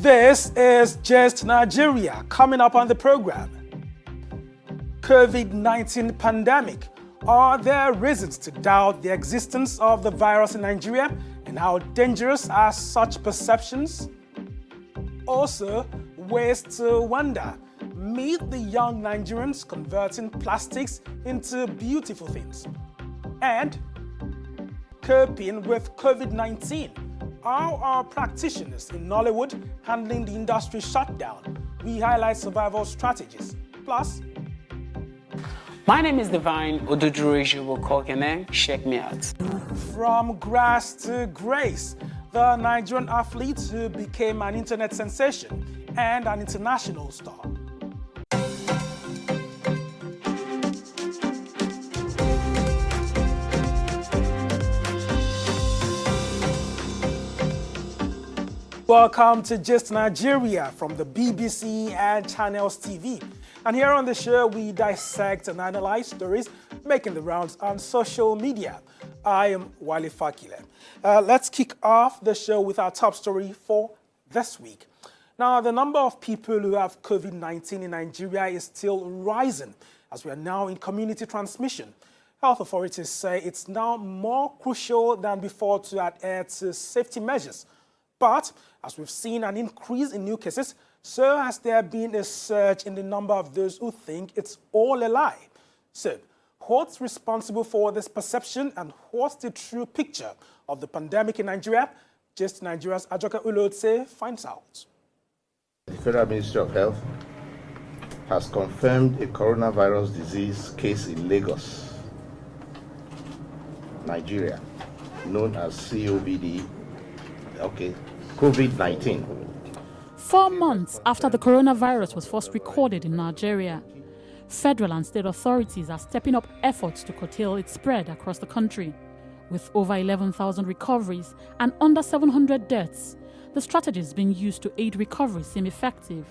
This is Just Nigeria. Coming up on the program. COVID-19 pandemic. Are there reasons to doubt the existence of the virus in Nigeria, and how dangerous are such perceptions? Also, ways to wonder. Meet the young Nigerians converting plastics into beautiful things. And coping with COVID-19. How are practitioners in Nollywood handling the industry shutdown? We highlight survival strategies. Plus, my name is Divine Oduduru. Check me out. From grass to grace, the Nigerian athlete who became an internet sensation and an international star. Welcome to Just Nigeria from the BBC and Channels TV. And here on the show, we dissect and analyze stories making the rounds on social media. I am Wale Fakile. Let's kick off the show with our top story for this week. Now, the number of people who have COVID-19 in Nigeria is still rising as we are now in community transmission. Health authorities say it's now more crucial than before to adhere to safety measures. But as we've seen an increase in new cases, so has there been a surge in the number of those who think it's all a lie. So, what's responsible for this perception, and what's the true picture of the pandemic in Nigeria? Just Nigeria's Ajoka Ulotse finds out. The Federal Ministry of Health has confirmed a coronavirus disease case in Lagos, Nigeria, known as COVID-19. 4 months after the coronavirus was first recorded in Nigeria, federal and state authorities are stepping up efforts to curtail its spread across the country. With over 11,000 recoveries and under 700 deaths, the strategies being used to aid recovery seem effective.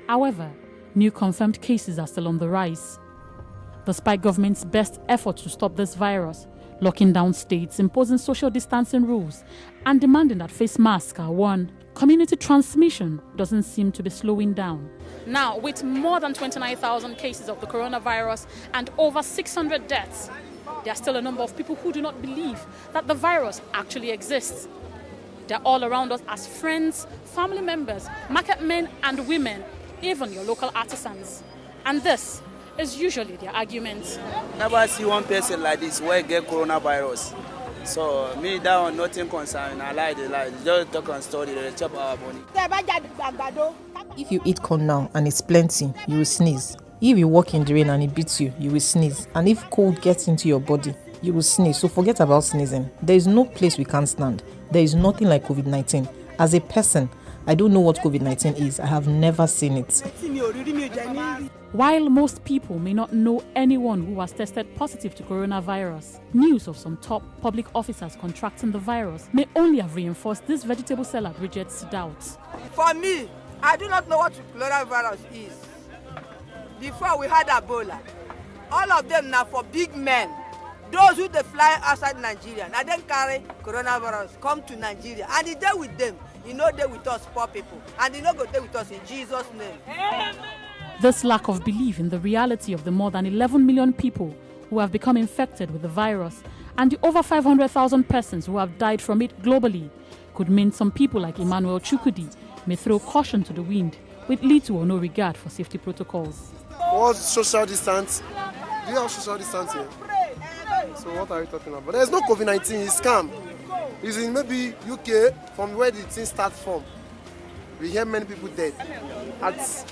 However, new confirmed cases are still on the rise. Despite government's best efforts to stop this virus, locking down states, imposing social distancing rules, and demanding that face masks are worn, community transmission doesn't seem to be slowing down. Now, with more than 29,000 cases of the coronavirus and over 600 deaths, there are still a number of people who do not believe that the virus actually exists. They're all around us as friends, family members, market men and women, even your local artisans. And this is usually their argument. Never see one person like this where get coronavirus. So me that one nothing concern. I lie. Just talk and story. They chop our money. If you eat corn now and it's plenty, you will sneeze. If you walk in the rain and it beats you, you will sneeze. And if cold gets into your body, you will sneeze. So forget about sneezing. There is no place we can't stand. There is nothing like COVID-19. As a person, I don't know what COVID-19 is. I have never seen it. While most people may not know anyone who has tested positive to coronavirus, news of some top public officers contracting the virus may only have reinforced this vegetable seller Bridget's doubts. For me, I do not know what coronavirus is. Before we had Ebola, all of them now for big men. Those who they fly outside Nigeria, now then carry coronavirus, come to Nigeria, and they there with them. You know they with us, poor people, and you know go there with us in Jesus' name. Amen. This lack of belief in the reality of the more than 11 million people who have become infected with the virus and the over 500,000 persons who have died from it globally could mean some people like Emmanuel Chukwudi may throw caution to the wind with little or no regard for safety protocols. What's social distance? Do you have social distancing? So what are you talking about? There's no COVID-19, it's scam. It's in maybe UK, from where the thing starts from. We hear many people dead. At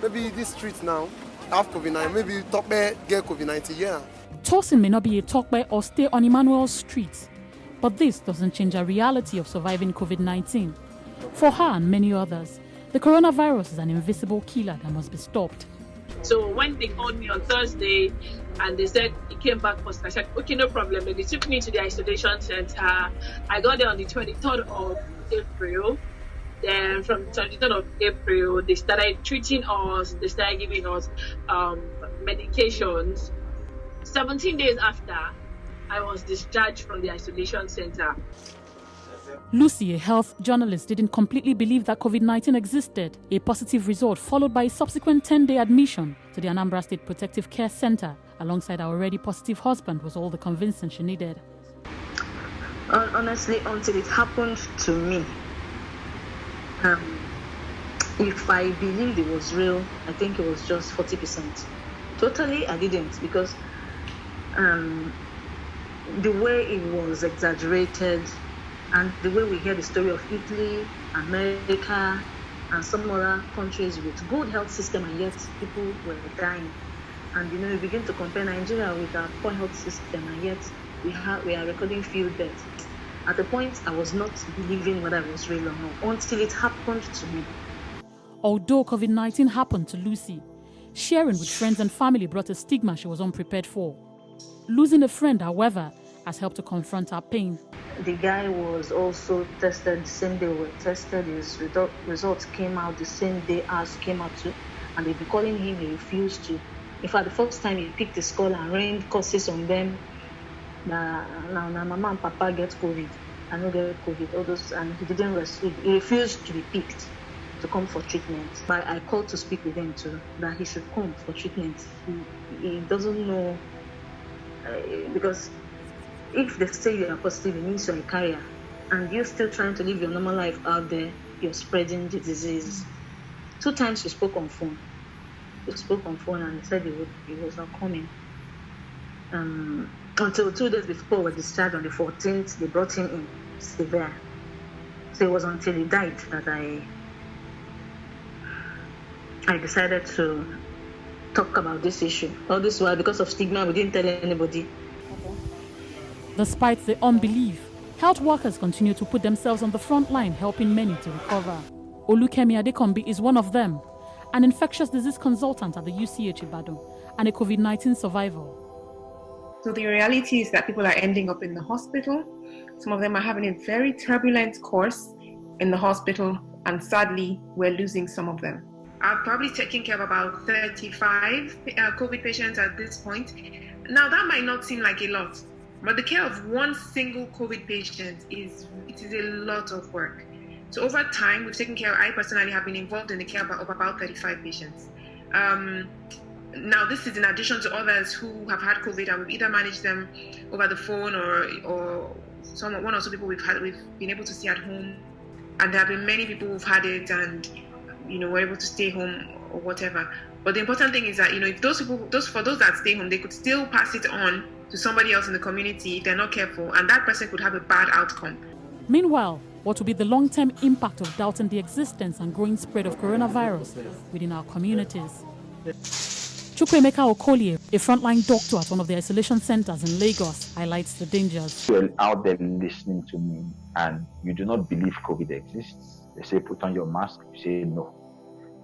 maybe this street now have COVID-19, maybe Tokbe get COVID-19, yeah. Tosin may not be a Tokbe or stay on Emmanuel's street, but this doesn't change the reality of surviving COVID-19. For her and many others, the coronavirus is an invisible killer that must be stopped. So when they called me on Thursday and they said he came back positive, I said, okay, no problem. They took me to the isolation center. I got there on the 23rd of April. Then from the 23rd of April, they started treating us. They started giving us medications. 17 days after, I was discharged from the isolation center. Lucy, a health journalist, didn't completely believe that COVID-19 existed. A positive result followed by a subsequent 10-day admission to the Anambra State Protective Care Center alongside her already positive husband was all the convincing she needed. Honestly, until it happened to me, if I believed it was real, I think it was just 40%. Totally, I didn't, because the way it was exaggerated and the way we hear the story of Italy, America, and some other countries with good health system, and yet people were dying. And you begin to compare Nigeria with our poor health system, and yet we are recording few deaths. At the point, I was not believing whether it was real or not until it happened to me. Although COVID-19 happened to Lucy, sharing with friends and family brought a stigma she was unprepared for. Losing a friend, however, has helped to confront her pain. The guy was also tested the same day we were tested. His results came out the same day ours came out too. And they've been calling him, he refused to. In fact, the first time he picked his call and rained curses on them. Now mama and papa get COVID. I don't get COVID. All those, and he didn't receive. He refused to be picked to come for treatment. But I called to speak with him too, that he should come for treatment. He doesn't know, because if they say you are positive, it means you're a carrier, and you're still trying to live your normal life out there, you're spreading the disease. 2 times we spoke on phone. We spoke on phone and he said he was not coming. Until 2 days before we were discharged on the 14th, they brought him in severe. So it was until he died that I decided to talk about this issue. All this while, because of stigma, we didn't tell anybody. Despite the unbelief, health workers continue to put themselves on the front line, helping many to recover. Olukemi Adekombi is one of them, an infectious disease consultant at the UCH Ibadan and a COVID-19 survivor. So the reality is that people are ending up in the hospital. Some of them are having a very turbulent course in the hospital, and sadly, we're losing some of them. I've probably taken care of about 35 COVID patients at this point. Now, that might not seem like a lot, but the care of one single COVID patient is a lot of work. So over time, we've taken care of, I personally have been involved in the care of about 35 patients. Now, this is in addition to others who have had COVID, and we've either managed them over the phone or one or two people we've been able to see at home. And there have been many people who've had it and were able to stay home or whatever. But the important thing is that if for those that stay home, they could still pass it on to somebody else in the community if they're not careful, and that person could have a bad outcome. Meanwhile, what will be the long-term impact of doubting the existence and growing spread of coronavirus within our communities? Chukwemeka Okolie, a frontline doctor at one of the isolation centers in Lagos, highlights the dangers. You're out there listening to me and you do not believe COVID exists. They say put on your mask, you say no.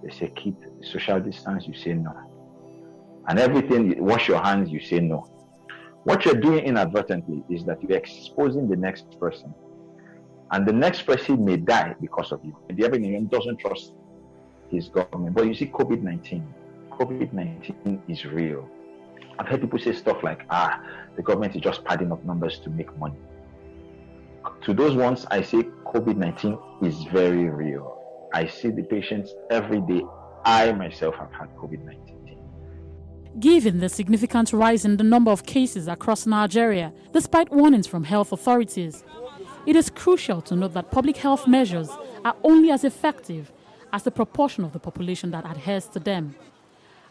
They say keep social distance, you say no. And everything, wash your hands, you say no. What you're doing inadvertently is that you're exposing the next person. And the next person may die because of you. The Nigerian doesn't trust his government. But you see, COVID-19 is real. I've heard people say stuff like, the government is just padding up numbers to make money. To those ones, I say COVID-19 is very real. I see the patients every day. I myself have had COVID-19. Given the significant rise in the number of cases across Nigeria, despite warnings from health authorities, it is crucial to note that public health measures are only as effective as the proportion of the population that adheres to them.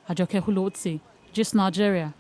Ajoke Hulotse, Gist Nigeria.